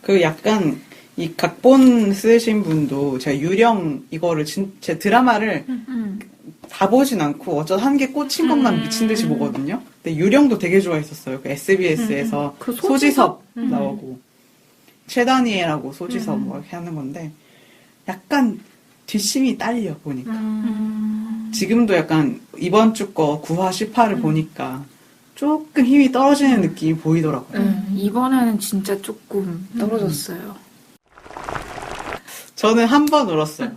그 약간 이 각본 쓰신 분도 제가 유령 이거를 제 드라마를 다 보진 않고 어쩌다 한 개 꽂힌 것만 미친 듯이 보거든요. 근데 유령도 되게 좋아했었어요. 그 SBS에서 그 소지섭 나오고 최다니엘하고 소지섭 뭐 이렇게 하는 건데 약간 뒷심이 딸려 보니까 지금도 약간 이번 주 거 9화 10화를 보니까 조금 힘이 떨어지는 느낌이 보이더라고요. 이번에는 진짜 조금 떨어졌어요. 저는 한 번 울었어요.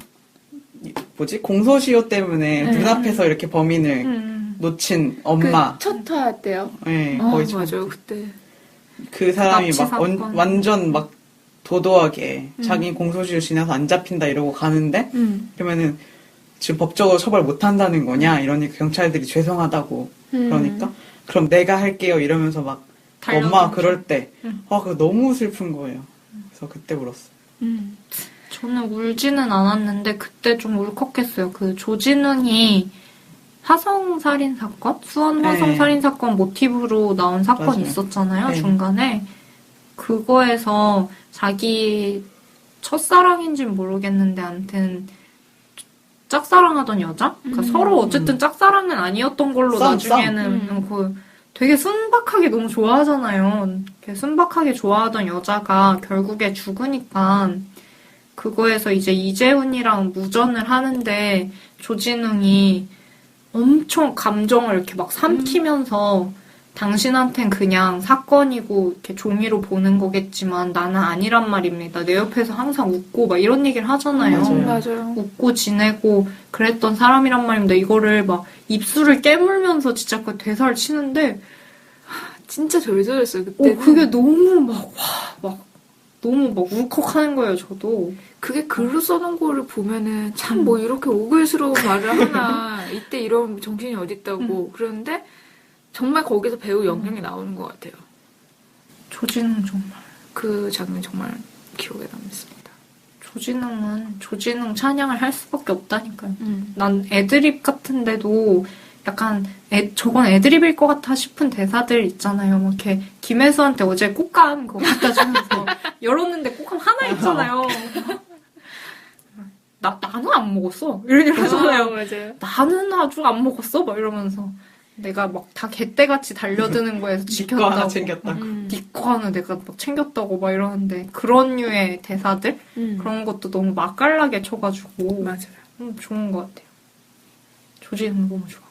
뭐지? 공소시효 때문에 눈앞에서 이렇게 범인을 놓친 엄마. 첫 화 때요? 네, 아, 거의 맞아요, 그때. 그 사람이 납치 막 사건. 완전 막 도도하게 자기 공소시효 지나서 안 잡힌다 이러고 가는데 그러면은 지금 법적으로 처벌 못 한다는 거냐 이러니까 경찰들이 죄송하다고 그러니까 그럼 내가 할게요 이러면서 막 달려들죠. 엄마가 그럴 때 그거 너무 슬픈 거예요. 그래서 그때 울었어요. 저는 울지는 않았는데 그때 좀 울컥했어요. 그 조진웅이 화성살인 사건? 수원 화성살인 사건 모티브로 나온 사건이 맞아요. 있었잖아요. 네. 중간에. 그거에서 자기 첫사랑인지는 모르겠는데 아무튼 짝사랑하던 여자? 그러니까 서로 어쨌든 짝사랑은 아니었던 걸로 썸, 나중에는 그 되게 순박하게 너무 좋아하잖아요. 이렇게 순박하게 좋아하던 여자가 결국에 죽으니까 그거에서 이제 이재훈이랑 무전을 하는데 조진웅이 엄청 감정을 이렇게 막 삼키면서 당신한텐 그냥 사건이고 이렇게 종이로 보는 거겠지만 나는 아니란 말입니다. 내 옆에서 항상 웃고 막 이런 얘기를 하잖아요. 맞아요. 웃고 지내고 그랬던 사람이란 말입니다. 이거를 막 입술을 깨물면서 진짜 그 대사를 치는데 진짜 절절했어요, 그때. 그게 너무 너무 막 울컥하는 거예요, 저도. 그게 글로 써놓은 거를 보면은 참 뭐 이렇게 오글스러운 말을 하나 이때 이런 정신이 어딨다고 그러는데 정말 거기서 배우 역량이 나오는 것 같아요. 조진웅 정말. 그 장면 정말 기억에 남습니다. 조진웅 찬양을 할 수밖에 없다니까요. 난 애드립 같은데도 약간 저건 애드립일 것 같아 싶은 대사들 있잖아요. 막 이렇게 김혜수한테 어제 꽃감 그거 갖다 주면서 열었는데 꽃감 하나 있잖아요. 나는 안 먹었어. 이런 얘기 하잖아요. 맞아요. 나는 아주 안 먹었어. 막 이러면서 내가 막 다 개떼같이 달려드는 거에서 거 하나 지켰다고. 챙겼다고. 네 거 하나 내가 막 챙겼다고 막 이러는데 그런 류의 대사들 그런 것도 너무 맛깔나게 쳐가지고 맞아요. 좋은 것 같아요. 조진웅 너무 좋아.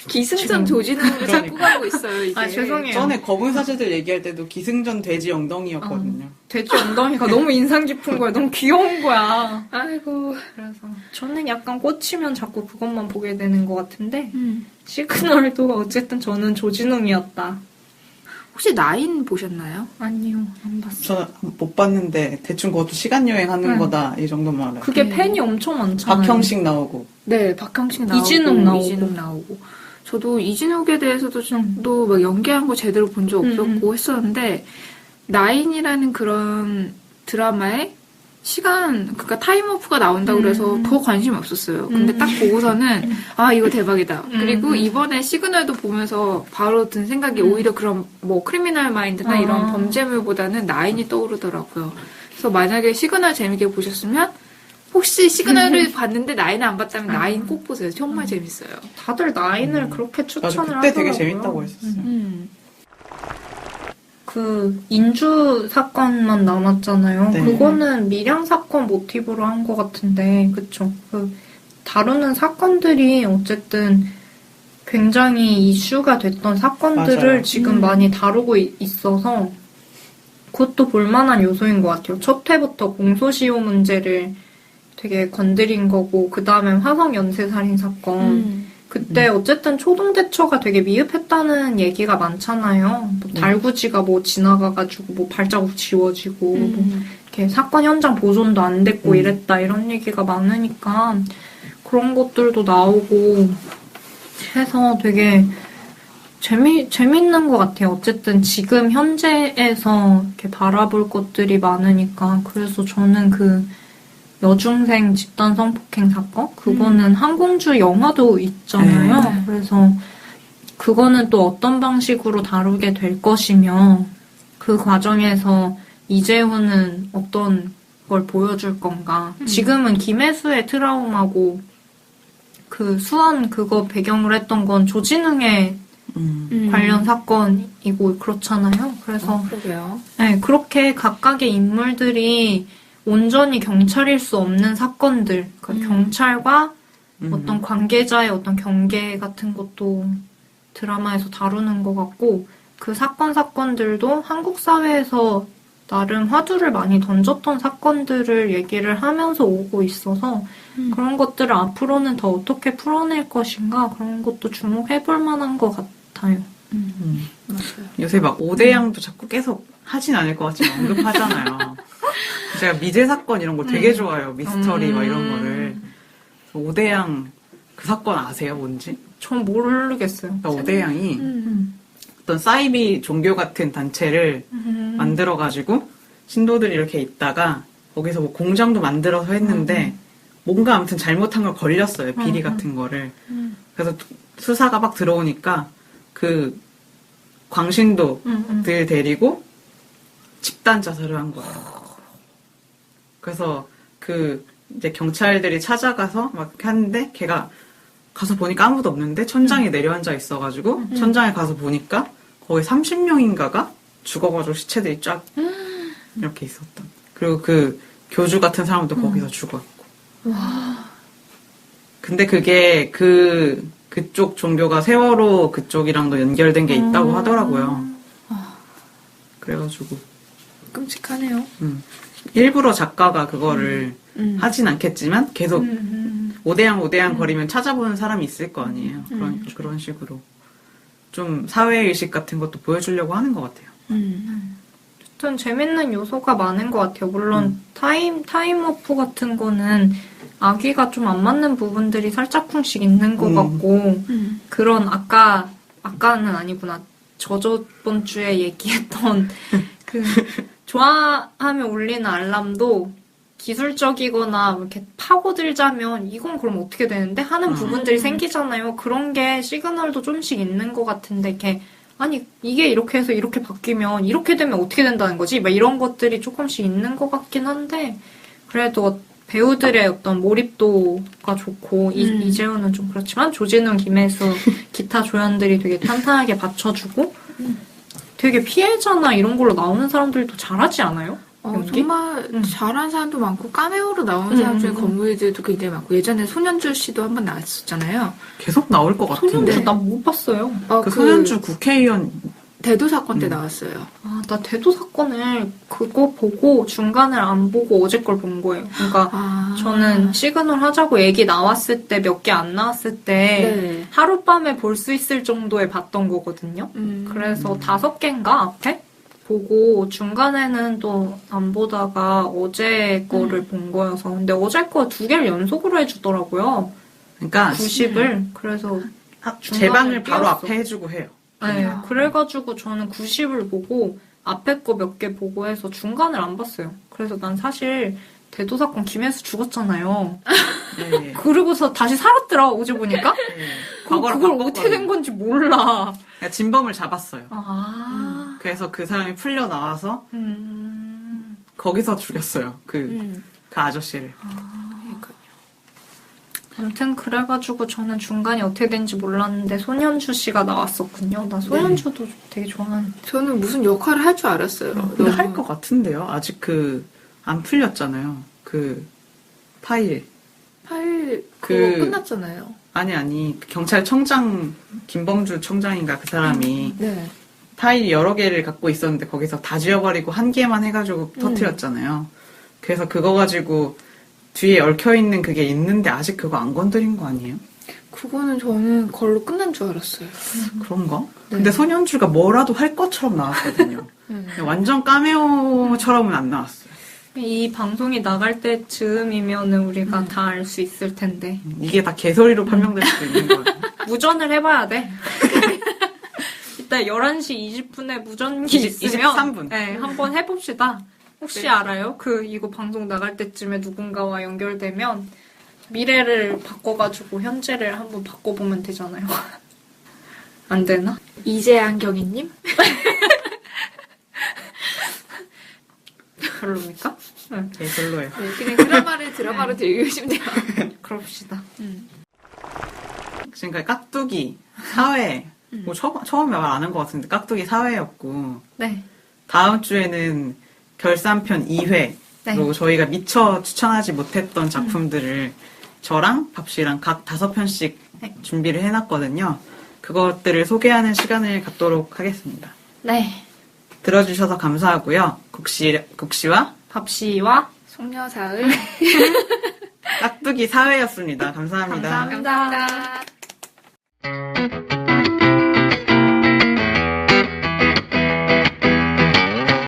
기승전 조진웅으로 그러니까. 자꾸 가고 있어요, 이제. 아, 죄송해요. 전에 검은 사제들 얘기할 때도 기승전 돼지 엉덩이였거든요. 돼지 엉덩이가 너무 인상 깊은 거야. 너무 귀여운 거야. 아이고. 그래서 저는 약간 꽂히면 자꾸 그것만 보게 되는 것 같은데 시그널도 어쨌든 저는 조진웅이었다. 혹시 나인 보셨나요? 아니요, 안 봤어. 저는 못 봤는데 대충 그것도 시간 여행하는 응. 거다 이 정도만 알아요. 그게 팬이 엄청 많잖아요. 박형식 나오고. 네, 박형식 나오고 이진욱 나오고. 저도 이진욱에 대해서도 또 막 연기한 거 제대로 본 적 없었고 했었는데 나인이라는 그런 드라마에 그러니까 타임오프가 나온다고 그래서 더 관심이 없었어요. 근데 딱 보고서는 아 이거 대박이다. 그리고 이번에 시그널도 보면서 바로 든 생각이 오히려 그런 뭐 크리미널 마인드나 이런 범죄물보다는 나인이 떠오르더라고요. 그래서 만약에 시그널 재밌게 보셨으면 혹시 시그널을 봤는데 나인을 안 봤다면 나인 꼭 보세요. 정말 재밌어요. 다들 나인을 그렇게 맞아, 추천을 그때 하더라고요. 되게 재밌다고 했었어요. 그 인주 사건만 남았잖아요. 네. 그거는 밀양 사건 모티브로 한 것 같은데, 그쵸? 그 다루는 사건들이 어쨌든 굉장히 이슈가 됐던 사건들을 맞아요. 지금 많이 다루고 있어서 그것도 볼만한 요소인 것 같아요. 첫 회부터 공소시효 문제를 되게 건드린 거고, 그 다음에 화성 연쇄살인 사건. 그때 어쨌든 초동대처가 되게 미흡했다는 얘기가 많잖아요. 뭐 달구지가 뭐 지나가가지고 뭐 발자국 지워지고 뭐 이렇게 사건 현장 보존도 안 됐고 이랬다 이런 얘기가 많으니까 그런 것들도 나오고 해서 되게 재밌는 것 같아요. 어쨌든 지금 현재에서 이렇게 바라볼 것들이 많으니까 그래서 저는 그 여중생 집단 성폭행 사건? 그거는 항공주 영화도 있잖아요. 네. 그래서 그거는 또 어떤 방식으로 다루게 될 것이며 그 과정에서 이재훈은 어떤 걸 보여줄 건가. 지금은 김혜수의 트라우마고 그 수원 그거 배경으로 했던 건 조진웅의 관련 사건이고 그렇잖아요. 그래서 그러게요. 네, 그렇게 각각의 인물들이 온전히 경찰일 수 없는 사건들, 그러니까 경찰과 어떤 관계자의 어떤 경계 같은 것도 드라마에서 다루는 것 같고, 그 사건들도 한국 사회에서 나름 화두를 많이 던졌던 사건들을 얘기를 하면서 오고 있어서 그런 것들을 앞으로는 더 어떻게 풀어낼 것인가 그런 것도 주목해볼 만한 것 같아요. 맞아요. 요새 막 오대양도 자꾸 계속 하진 않을 것 같지만 언급하잖아요. 제가 미제 사건 이런 거 되게 좋아해요. 미스터리 막 이런 거를. 오대양 그 사건 아세요? 뭔지? 전 모르겠어요. 그러니까 오대양이 어떤 사이비 종교 같은 단체를 만들어가지고 신도들이 이렇게 있다가 거기서 뭐 공장도 만들어서 했는데 뭔가 아무튼 잘못한 걸 걸렸어요. 비리 같은 거를. 그래서 수사가 막 들어오니까 그 광신도들 데리고 집단 자살을 한 거예요. 그래서 그 이제 경찰들이 찾아가서 막 하는데 걔가 가서 보니까 아무도 없는데 천장에 내려앉아 있어가지고 천장에 가서 보니까 거의 30명인가가 죽어가지고 시체들이 쫙 이렇게 있었던. 그리고 그 교주 같은 사람도 거기서 죽어있고. 근데 그게 그쪽 종교가 세월호 그쪽이랑도 연결된 게 있다고 하더라고요. 그래가지고 끔찍하네요. 일부러 작가가 그거를 하진 않겠지만 계속 오대양 거리면 찾아보는 사람이 있을 거 아니에요. 그런 식으로 좀 사회의식 같은 것도 보여주려고 하는 것 같아요. 좀 재밌는 요소가 많은 것 같아요. 물론 타임오프 같은 거는 아기가 좀 안 맞는 부분들이 살짝쿵씩 있는 것 같고 그런 아까는 아니구나. 저번 주에 얘기했던 그 좋아하면 울리는 알람도 기술적이거나 이렇게 파고들자면 이건 그럼 어떻게 되는데 하는 부분들이 생기잖아요. 그런 게 시그널도 좀씩 있는 것 같은데 이렇게 아니 이게 이렇게 해서 이렇게 바뀌면 이렇게 되면 어떻게 된다는 거지? 막 이런 것들이 조금씩 있는 것 같긴 한데 그래도 배우들의 어떤 몰입도가 좋고 이재훈은 좀 그렇지만 조진웅, 김혜수, 기타 조연들이 되게 탄탄하게 받쳐주고 되게 피해자나 이런 걸로 나오는 사람들도 잘하지 않아요? 연기? 정말 잘하는 사람도 많고 까메오로 나오는 사람 중에 건물들도 굉장히 많고 예전에 손현주 씨도 한 번 나왔었잖아요. 계속 나올 것 같은데. 손현주 나 못 봤어요. 그 손현주 국회의원 대도 사건 때 나왔어요. 아, 나 대도 사건을 그거 보고 중간을 안 보고 어제 걸 본 거예요. 그러니까 저는 시그널 하자고 얘기 나왔을 때 몇 개 안 나왔을 때 네. 하룻밤에 볼 수 있을 정도에 봤던 거거든요. 그래서 5개인가 앞에 보고 중간에는 또 안 보다가 어제 거를 본 거여서 근데 어제 거 2개를 연속으로 해주더라고요. 그러니까 90을 그래서 재방을 바로 띄웠어. 앞에 해주고 해요. 네, 그래가지고 저는 90을 보고 앞에 거 몇 개 보고 해서 중간을 안 봤어요. 그래서 난 사실 대도사건 김혜수 죽었잖아요. 네. 그러고서 다시 살았더라 어제 보니까. 네. 그걸 어떻게 된 건지 몰라. 그러니까 진범을 잡았어요. 아, 그래서 그 사람이 풀려 나와서 거기서 죽였어요. 그 아저씨를. 아무튼 그래가지고 저는 중간이 어떻게 된지 몰랐는데 손현주 씨가 나왔었군요. 나 손현주도 되게 좋아하는데. 저는 무슨 역할을 할 줄 알았어요. 근데 할 것 같은데요. 아직 안 풀렸잖아요. 파일. 파일 그거 그- 끝났잖아요. 아니, 경찰청장, 김범주 청장인가 그 사람이 네. 파일이 여러 개를 갖고 있었는데 거기서 다 지워버리고 한 개만 해가지고 터뜨렸잖아요. 그래서 그거 가지고 뒤에 얽혀있는 그게 있는데 아직 그거 안 건드린 거 아니에요? 그거는 저는 걸로 끝난 줄 알았어요. 그런가? 네. 근데 손현주가 뭐라도 할 것처럼 나왔거든요. 완전 까메오처럼은 안 나왔어요. 이 방송이 나갈 때 즈음이면은 우리가 다 알 수 있을 텐데. 이게 다 개소리로 판명될 수도 있는 거예요. 무전을 해봐야 돼. 이따 11시 20분에 무전기 23분. 네, 한번 해봅시다. 혹시 알아요? 이거 방송 나갈 때쯤에 누군가와 연결되면 미래를 바꿔가지고 현재를 한번 바꿔보면 되잖아요. 안 되나? 이재한 경위님? 별로입니까? 네, 네, 별로예요. 네, 그냥 드라마로 즐기시면 돼요. 그럽시다. 지금까지 깍두기, 사회, 뭐 처음에 말 안 한 것 같은데 깍두기 사회였고 네. 다음 주에는 결산편 2회 로 저희가 미처 추천하지 못했던 작품들을 저랑 밥씨랑 각 5편씩 준비를 해놨거든요. 그것들을 소개하는 시간을 갖도록 하겠습니다. 네. 들어주셔서 감사하고요. 국시와 밥씨와 송여사을 깍두기 사회였습니다. 감사합니다. 감사합니다.